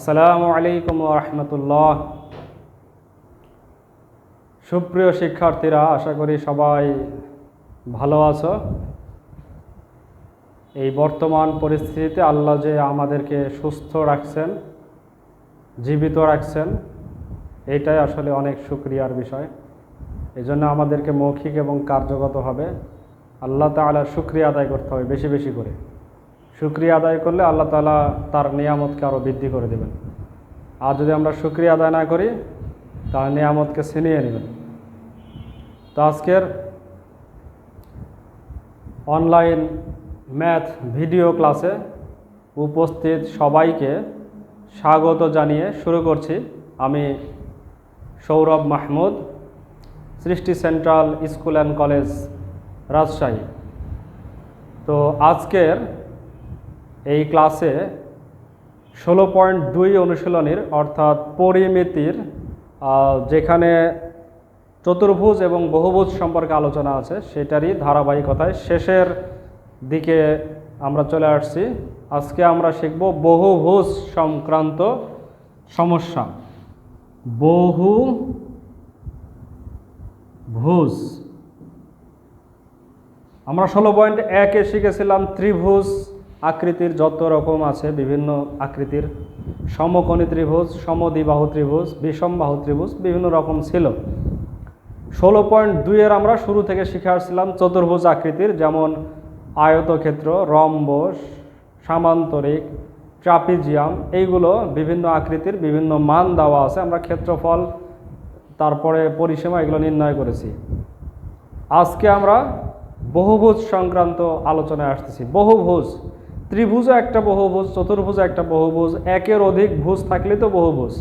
আসসালামু আলাইকুম ওয়া রাহমাতুল্লাহ। সুপ্রিয় শিক্ষার্থীরা, আশা করি সবাই ভালো আছো। এই বর্তমান পরিস্থিতিতে আল্লাহ যে আমাদেরকে সুস্থ রাখছেন, জীবিত রাখছেন, এইটাই আসলে অনেক শুকরিয়ার বিষয়। এই জন্য আমাদেরকে মৌখিক এবং কার্যগতভাবে আল্লাহ তাআলার শুকরিয়া আদায় করতে হবে, বেশি বেশি করে। শুকরিয়া আদায় করলে আল্লাহ তাআলা তার নিয়ামতকে আরও বৃদ্ধি করে দেবেন। আর যদি আমরা শুকরিয়া আদায় না করি তাহলে নিয়ামতকে ছিনিয়ে নেবেন। তো আজকের অনলাইন ম্যাথ ভিডিও ক্লাসে উপস্থিত সবাইকে স্বাগত জানিয়ে শুরু করছি। আমি সৌরভ মাহমুদ, সৃষ্টি central school and college, Rajshahi. তো আজকের এই ক্লাসে 16.2 অনুশীলনীর অর্থাৎ পরিমিতির যেখানে চতুর্ভুজ এবং বহুভুজ সম্পর্কে আলোচনা আছে সেটারই ধারাবাহিকতায় শেষের দিকে আমরা চলে আসছি। আজকে আমরা শিখব বহুভুজ সংক্রান্ত সমস্যা। বহুভুজ আমরা 16.1-এ শিখেছিলাম ত্রিভুজ আকৃতির যত রকম আছে, বিভিন্ন আকৃতির সমকোণী ত্রিভুজ, সমদ্বিবাহু ত্রিভুজ, বিষমবাহু ত্রিভুজ, বিভিন্ন রকম ছিল। 16.2-এর আমরা শুরু থেকে শিখে আসছিলাম চতুর্ভুজ আকৃতির, যেমন আয়তক্ষেত্র, রম্বস, সামান্তরিক, ট্রাপিজিয়াম, এইগুলো বিভিন্ন আকৃতির বিভিন্ন মান দেওয়া আছে। আমরা ক্ষেত্রফল, তারপরে পরিসীমা, এগুলো নির্ণয় করেছি। আজকে আমরা বহুভুজ সংক্রান্ত আলোচনায় আসতেছি। বহুভুজ, ত্রিভুজও একটা বহুভুজ, চতুর্ভুজও একটা বহুভুজ, একের অধিক ভুজ থাকলে তো বহুভুজ,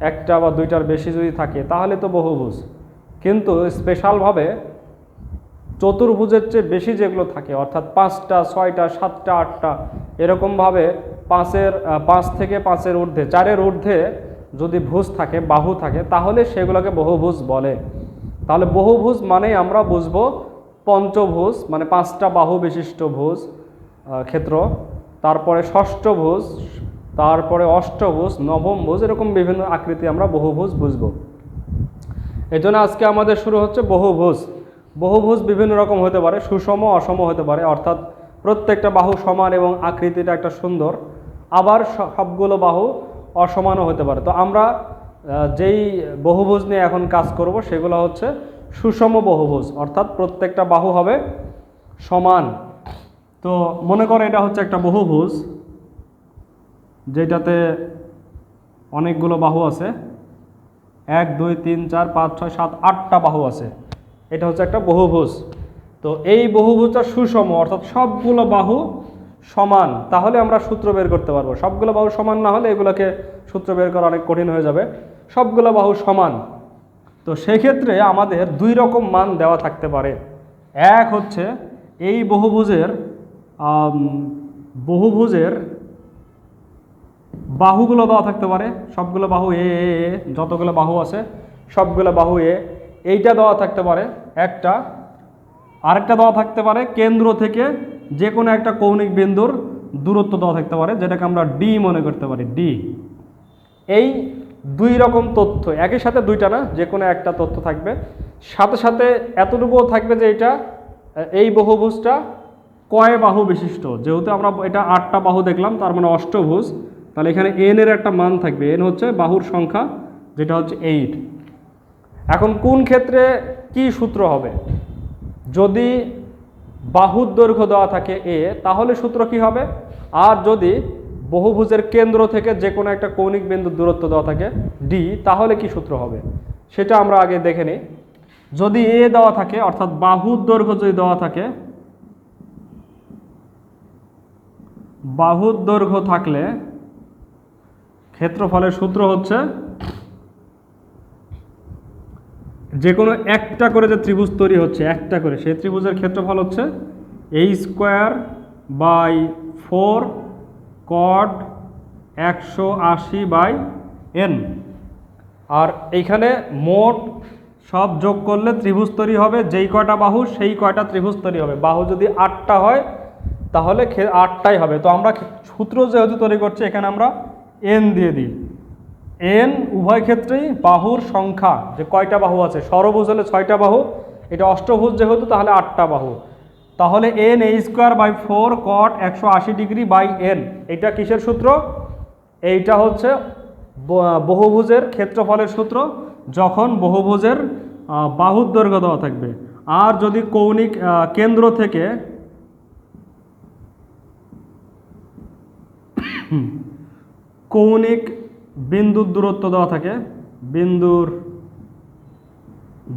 একটা বা দুইটার বেশি যদি থাকে তাহলে তো বহুভুজ। কিন্তু স্পেশালভাবে চতুর্ভুজের চেয়ে বেশি যেগুলো থাকে, অর্থাৎ 5টা, 6টা, 7টা, 8টা, এরকমভাবে 5 থেকে 5-এর ঊর্ধ্বে, 4-এর ঊর্ধ্বে যদি ভুজ থাকে, বাহু থাকে, তাহলে সেগুলোকে বহুভুজ বলে। তাহলে বহুভুজ মানেই আমরা বুঝবো পঞ্চভুজ, মানে 5টা বাহু বিশিষ্ট ভুজ ক্ষেত্র, তারপরে ষষ্ঠভুজ, তারপরে অষ্টভুজ, নবমভুজ, এরকম বিভিন্ন আকৃতি আমরা বহুভুজ বুঝবো। এই জন্য আজকে আমাদের শুরু হচ্ছে বহুভুজ। বহুভুজ বিভিন্ন রকম হতে পারে, সুষম, অসম হতে পারে, অর্থাৎ প্রত্যেকটা বাহু সমান এবং আকৃতিটা একটা সুন্দর, আবার সবগুলো বাহু অসমানও হতে পারে। তো আমরা যেই বহুভুজ নিয়ে এখন কাজ করব সেগুলো হচ্ছে সুষম বহুভুজ, অর্থাৎ প্রত্যেকটা বাহু হবে সমান। তো মনে করো এটা হচ্ছে একটা বহুভুজ যেটাতে অনেকগুলো বাহু আছে, 1, 2, 3, 4, 5, 6, 7, 8টা বাহু আছে। এটা হচ্ছে একটা বহুভুজ। তো এই বহুভুজটা সুষম, অর্থাৎ সবগুলো বাহু সমান, তাহলে আমরা সূত্র বের করতে পারবো। সবগুলো বাহু সমান না হলে এগুলোকে সূত্র বের করা অনেক কঠিন হয়ে যাবে। সবগুলো বাহু সমান, তো সেক্ষেত্রে আমাদের দুই রকম মান দেওয়া থাকতে পারে। এক হচ্ছে এই বহুভুজের বাহুগুলো দেওয়া থাকতে পারে, সবগুলো বাহু এ, যতগুলো বাহু আছে সবগুলো বাহু এ, এইটা দেওয়া থাকতে পারে একটা। আরেকটা দেওয়া থাকতে পারে কেন্দ্র থেকে যে কোনো একটা কৌণিক বিন্দুর দূরত্ব দেওয়া থাকতে পারে, যেটাকে আমরা ডি মনে করতে পারি, ডি। এই দুই রকম তথ্য, একই সাথে দুইটা না, যে কোনো একটা তথ্য থাকবে। সাথে সাথে এতটুকুও থাকবে যে এই বহুভুজটা কয় বাহু বিশিষ্ট। যেহেতু আমরা এটা 8টা বাহু দেখলাম, তার মানে অষ্টভুজ, তাহলে এখানে এন-এর একটা মান থাকবে। এন হচ্ছে বাহুর সংখ্যা, যেটা হচ্ছে 8। এখন কোন ক্ষেত্রে কি সূত্র হবে? যদি বাহুর দৈর্ঘ্য দেওয়া থাকে এ, তাহলে সূত্র কি হবে? আর যদি বহুভুজের কেন্দ্র থেকে যে কোনো একটা কৌণিক বিন্দুর দূরত্ব দেওয়া থাকে ডি, তাহলে কি সূত্র হবে সেটা আমরা আগে দেখে নিই। যদি এ দেওয়া থাকে, অর্থাৎ বাহুর দৈর্ঘ্য যদি দেওয়া থাকে, বাহুর দৈর্ঘ্য থাকলে ক্ষেত্রফলের সূত্র হচ্ছে, যে কোনো একটা করে যে ত্রিভুজ তৈরি হচ্ছে, একটা করে, সেই ত্রিভুজের ক্ষেত্রফল হচ্ছে a²/4 cot 180/n। আর এইখানে মোট সব যোগ করলে ত্রিভুজ তৈরি হবে, যেই কয়টা বাহু সেই কয়টা ত্রিভুজ তৈরি হবে। বাহু যদি 8টা হয় তাহলে 8টাই হবে। তো আমরা সূত্র যেহেতু তৈরি করছি এখানে আমরা এন দিয়ে দিই। এন উভয় ক্ষেত্রেই বাহুর সংখ্যা, যে কয়টা বাহু আছে, ষড়ভুজ হলে 6টা বাহু, এটা অষ্টভুজ যেহেতু তাহলে 8টা বাহু। তাহলে n a square by 4 cot 180 degree by n, এটা কিসের সূত্র? এইটা হচ্ছে বহুভুজের ক্ষেত্রফলের সূত্র, যখন বহুভুজের বাহুর দৈর্ঘ্য দেওয়া থাকবে। আর যদি কৌণিক কেন্দ্র থেকে কৌণিক বিন্দুর দূরত্ব দেওয়া থাকে, বিন্দুর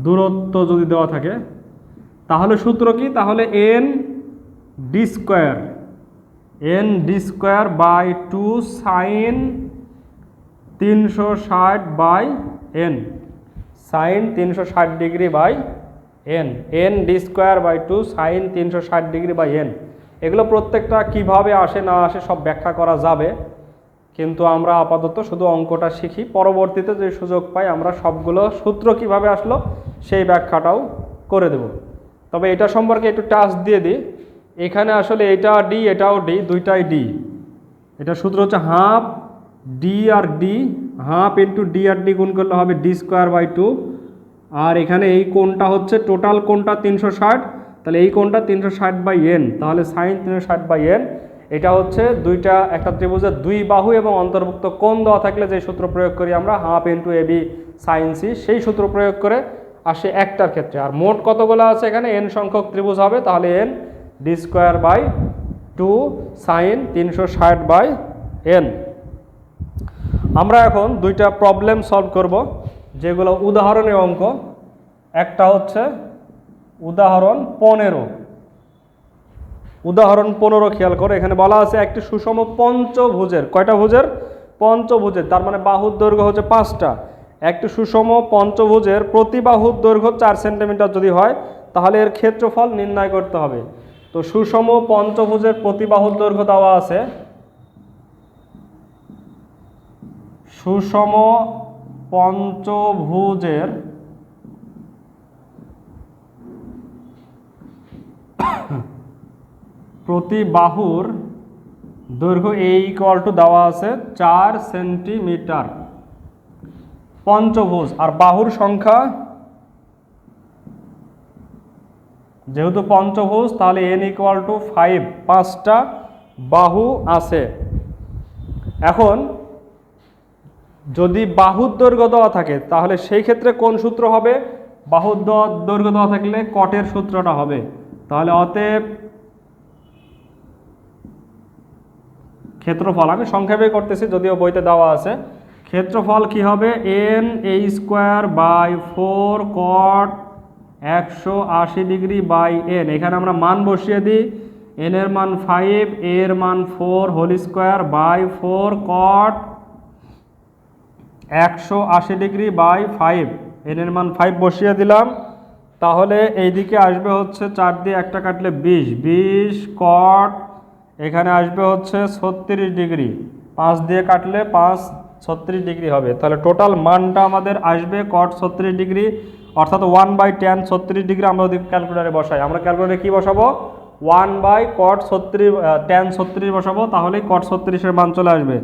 দূরত্ব যদি দেওয়া থাকে, তাহলে সূত্র কি? তাহলে n d square by 2 sine 360 by n, sine 360 degree by n, n d square by 2 sine 360 degree by n. এগুলো প্রত্যেকটা কিভাবে আসে না আসে সব ব্যাখ্যা করা যাবে, কিন্তু আমরা আপাতত শুধু অঙ্কটা শিখি, পরবর্তীতে যে সুযোগ পাই আমরা সবগুলো সূত্র কিভাবে আসলো সেই ব্যাখ্যাটাও করে দেব। তবে এটা সম্পর্কে একটু টাচ দিয়ে দিই, এখানে আসলে এটা ডি এটাও ডি, দুইটাই ডি। এটা সূত্র হচ্ছে হাফ ডি আর ডি, হাফ ইন্টু ডি আর ডি গুণ করলে হবে ডি স্কোয়ার বাই 2। আর এখানে এই কোণটা হচ্ছে টোটাল কোণটা 360, তাহলে এই কোণটা 360 বাই এন, তাহলে সাইন 360 বাই এন। এটা হচ্ছে একটা ত্রিভুজের দুই বাহু এবং অন্তর্ভুক্ত কোণ দেওয়া থাকলে যে সূত্র প্রয়োগ করি আমরা, half into A B sign C, সেই সূত্র প্রয়োগ করে আসে একটার ক্ষেত্রে। আর মোট কতগুলো আছে এখানে? এন সংখ্যক ত্রিভুজ হবে, তাহলে n d square by 2 sine 360 by n. আমরা এখন দুইটা প্রবলেম সলভ করব, যেগুলো উদাহরণের অঙ্ক। একটা হচ্ছে উদাহরণ 15। উদাহরণ 15 খেয়াল করে, এখানে বলা আছে একটি সুষম পঞ্চভুজের, কয়টা ভুজের? পঞ্চভুজের, তার মানে বাহুর দৈর্ঘ্য হচ্ছে 5টা। একটি সুষম পঞ্চভুজের প্রতি বাহুর দৈর্ঘ্য 4 সেন্টিমিটার যদি হয়, তাহলে এর ক্ষেত্রফল নির্ণয় করতে হবে। তো সুষম পঞ্চভুজের প্রতি বাহুর দৈর্ঘ্য দেওয়া আছে, সুষম পঞ্চভুজের প্রতি বাহুর দৈর্ঘ্য এ ইকুয়াল টু দেওয়া আছে 4 সেন্টিমিটার পঞ্চভুজ। আর বাহুর সংখ্যা, যেহেতু পঞ্চভুজ তাহলে এন ইকুয়াল টু 5, 5টা বাহু আছে। এখন যদি বাহুর দৈর্ঘ্য দেওয়া থাকে তাহলে সেই ক্ষেত্রে কোন সূত্র হবে? বাহুর দৈর্ঘ্য দেওয়া থাকলে কটের সূত্রটা হবে। তাহলে অতএব ক্ষেত্রফল, আমি সংক্ষেপে করতেছি যদিও বইতে দেওয়া আছে, ক্ষেত্রফল কি হবে? N a square by 4 cot 180 degree by n. এখানে আমরা মান বসিয়ে দিই, এন এর মান 5, এর মান 4 whole square by 4 cot 180 degree by 5, n এর মান 5 বসিয়ে দিলাম। তাহলে এইদিকে আসবে হচ্ছে 4 দিয়ে একটা কাটলে 20 কট, এখানে আসবে হচ্ছে 36 ডিগ্রি, 5 দিয়ে কাটলে 5 36 ডিগ্রি হবে। তাহলে টোটাল মানটা আমাদের আসবে কট 36 ডিগ্রি, অর্থাৎ 1/tan 36 ডিগ্রি। আমরা যদি ক্যালকুলেটারে বসাই, আমরা ক্যালকুলেটারে কি বসাবো? 1/cot 36 tan 36 বসাবো, তাহলেই cot 36 এর মান চলে আসবে।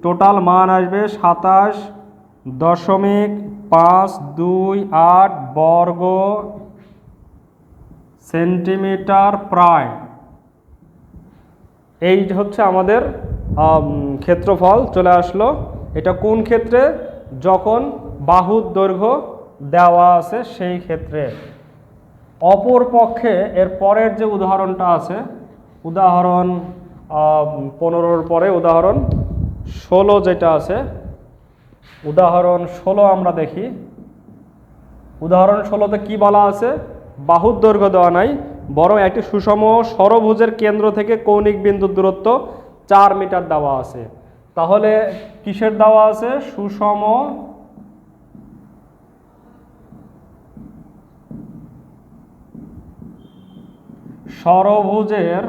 টোটাল মান আসবে 27.528 বর্গ সেন্টিমিটার প্রায়। এই হচ্ছে আমাদের ক্ষেত্রফল চলে আসলো। এটা কোন ক্ষেত্রে? যখন বাহুর দৈর্ঘ্য দেওয়া আছে সেই ক্ষেত্রে। অপর পক্ষে এর পরের যে উদাহরণটা আছে, উদাহরণ 15-র পরে উদাহরণ 16 যেটা আছে, উদাহরণ 16 আমরা দেখি। উদাহরণ 16তে কি বলা আছে? বাহুর দৈর্ঘ্য দেওয়া নাই, বরং একটি সুষম ষড়ভুজের কেন্দ্র থেকে কৌণিক বিন্দুর দূরত্ব 4 মিটার দেওয়া আছে। তাহলে কিসের দেওয়া আছে? সুষম ষড়ভুজের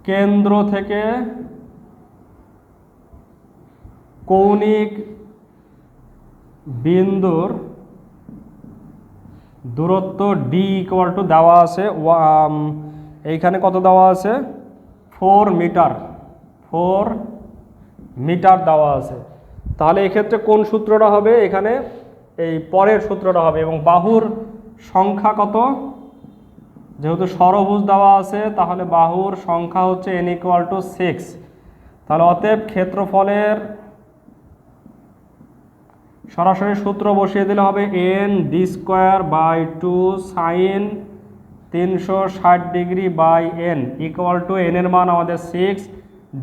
কেন্দ্র থেকে কৌণিক বিন্দুর দূরত্ব ডি ইকুয়াল টু দেওয়া আছে এইখানে কত দেওয়া আছে? 4 মিটার, 4 মিটার দেওয়া আছে। তাহলে এক্ষেত্রে কোন সূত্রটা হবে? এখানে এই পরের সূত্রটা হবে। এবং বাহুর সংখ্যা কত? যেহেতু ষড়ভুজ দেওয়া আছে তাহলে বাহুর সংখ্যা হচ্ছে n = 6। তাহলে অতএব ক্ষেত্রফলের সরাসরি সূত্র বসিয়ে দিলে হবে n/2 sin 360 degree by n = n এর মান আমাদের 6,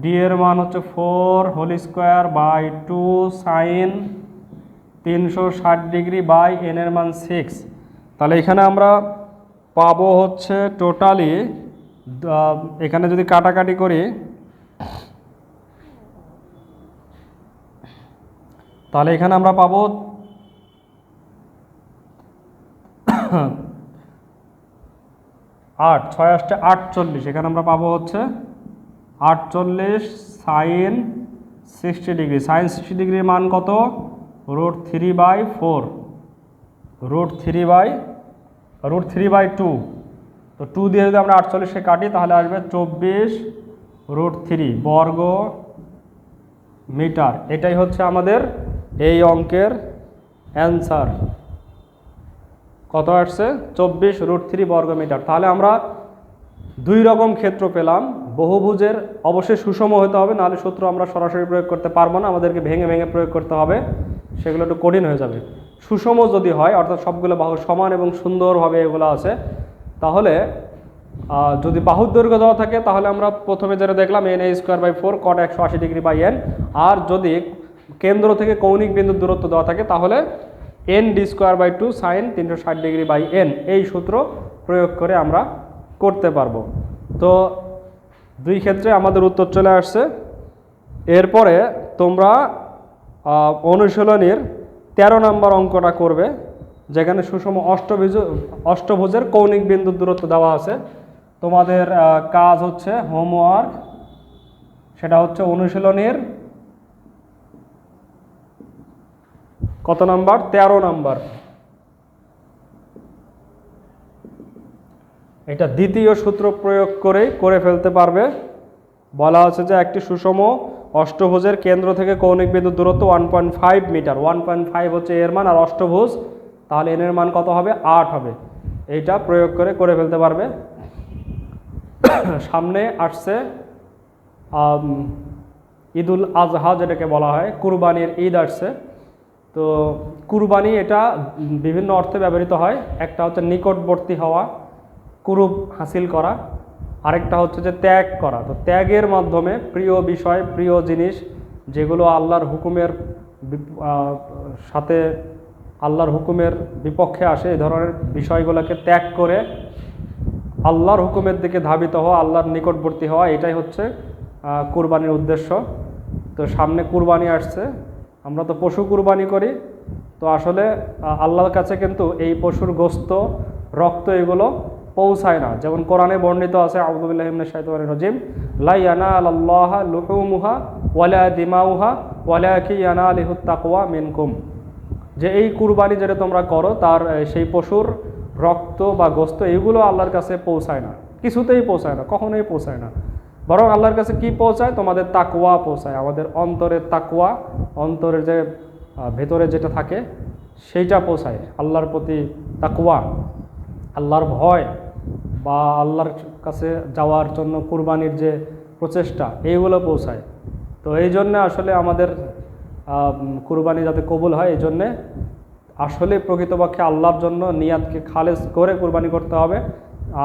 d এর মান হচ্ছে 4² 2 sin 360 ডিগ্রি বাই n এর মান 6। তাহলে এখানে আমরা পাবো হচ্ছে টোটালি, এখানে যদি কাটাকাটি করি তাহলে এখানে আমরা পাবো 8 6 8 48, এখানে আমরা পাবো হচ্ছে 48 sin 60 ডিগ্রি। sin 60 ডিগ্রির মান কত? √3/4, √3/2। তো 2 দিয়ে যদি আমরা 48কে কাটি তাহলে আসবে 24√3 বর্গ মিটার। এটাই হচ্ছে আমাদের এই অঙ্কের অ্যান্সার। কত আসছে? 24√3 বর্গ মিটার। তাহলে আমরা দুই রকম ক্ষেত্র পেলাম। বহুভুজের অবশ্যই সুষম হতে হবে, নাহলে সূত্র আমরা সরাসরি প্রয়োগ করতে পারবো না, আমাদেরকে ভেঙে ভেঙে প্রয়োগ করতে হবে, সেগুলো একটু কঠিন হয়ে যাবে। সুষম যদি হয়, অর্থাৎ সবগুলো বাহু সমান এবং সুন্দরভাবে এগুলো আছে, তাহলে যদি বাহুর দৈর্ঘ্য দেওয়া থাকে তাহলে আমরা প্রথমে যেটা দেখলাম n²/4 cot 180 degree by n। আর যদি কেন্দ্র থেকে কৌণিক বিন্দুর দূরত্ব দেওয়া থাকে তাহলে n/2 sin 360 degree by n। এই সূত্র প্রয়োগ করে আমরা করতে পারবো। তো দুই ক্ষেত্রে আমাদের উত্তর চলে আসছে। এরপরে তোমরা অনুশীলনীর 13 নম্বর অঙ্কটা করবে, যেখানে সুষম অষ্টভুজের কৌণিক বিন্দুর দূরত্ব দেওয়া আছে। তোমাদের কাজ হচ্ছে হোমওয়ার্ক, সেটা হচ্ছে অনুশীলনীর কত নাম্বার? 13 নাম্বার। এটা দ্বিতীয় সূত্র প্রয়োগ করেই করে ফেলতে পারবে। বলা আছে যে একটি সুষম অষ্টভুজের কেন্দ্র থেকে কৌণিক বিন্দুর দূরত্ব 1.5 মিটার। 1.5 হচ্ছে এর মান, আর অষ্টভুজ তাহলে n এর মান কত হবে? 8 হবে। এইটা প্রয়োগ করে ফেলতে পারবে। সামনে আসছে ঈদুল আজহা, যেটাকে বলা হয় কুরবানির ঈদ আসছে। তো কুরবানি এটা বিভিন্ন অর্থে ব্যবহৃত হয়। একটা হচ্ছে নিকটবর্তী হওয়া, কুরুব হাসিল করা, আরেকটা হচ্ছে যে ত্যাগ করা। তো ত্যাগের মাধ্যমে প্রিয় বিষয়, প্রিয় জিনিস যেগুলো আল্লাহর হুকুমের সাথে আল্লাহর হুকুমের বিপক্ষে আসে, এই ধরনের বিষয়গুলোকে ত্যাগ করে আল্লাহর হুকুমের দিকে ধাবিত হওয়া, আল্লাহর নিকটবর্তী হওয়া, এটাই হচ্ছে কুরবানির উদ্দেশ্য। তো সামনে কুরবানি আসছে, আমরা তো পশু কুরবানি করি। তো আসলে আল্লাহর কাছে কিন্তু এই পশুর গোশত, রক্ত এগুলো পৌঁছায় না। যেমন কোরআনে বর্ণিত আছে, আউযু বিল্লাহি মিনাশ শাইতানির রাজিম, লা ইয়ানালাল্লাহা লুহুমুহা ওয়ালা দিমাউহা ওয়ালাকিন ইয়ানালুহুত তাকওয়া মিনকুম, যে এই কুরবানি যেটা তোমরা করো তার সেই পশুর রক্ত বা গোশত এগুলো আল্লাহর কাছে পৌঁছায় না, কিছুতেই পৌঁছায় না, কখনোই পৌঁছায় না। বরং আল্লাহর কাছে কি পৌঁছায়? তোমাদের তাকওয়া পৌঁছায়। আমাদের অন্তরের তাকওয়া, অন্তরের যে ভেতরে যেটা থাকে সেইটা পৌঁছায়। আল্লাহর প্রতি তাকওয়া, আল্লাহর ভয়, বা আল্লাহর কাছে যাওয়ার জন্য কুরবানির যে প্রচেষ্টা, এইগুলো পৌঁছায়। তো এই জন্যে আসলে আমাদের কুরবানি যাতে কবুল হয়, এই জন্যে আসলে প্রকৃতপক্ষে আল্লাহর জন্য নিয়াতকে খালেস করে কুরবানি করতে হবে,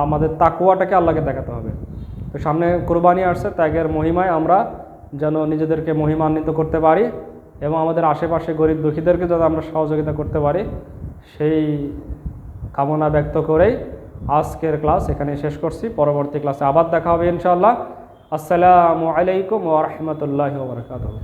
আমাদের তাকওয়াটাকে আল্লাহকে দেখাতে হবে। তো সামনে কুরবানি আসছে, ত্যাগের মহিমায় আমরা যেন নিজেদেরকে মহিমান্বিত করতে পারি এবং আমাদের আশেপাশে গরিব দুঃখীদেরকে যাতে আমরা সহযোগিতা করতে পারি, সেই কামনা ব্যক্ত করেই আজকের ক্লাস এখানে শেষ করছি। পরবর্তী ক্লাসে আবার দেখা হবে ইনশাআল্লাহ। আসসালামু আলাইকুম ওয়া রাহমাতুল্লাহি ওয়া বারাকাতুহু।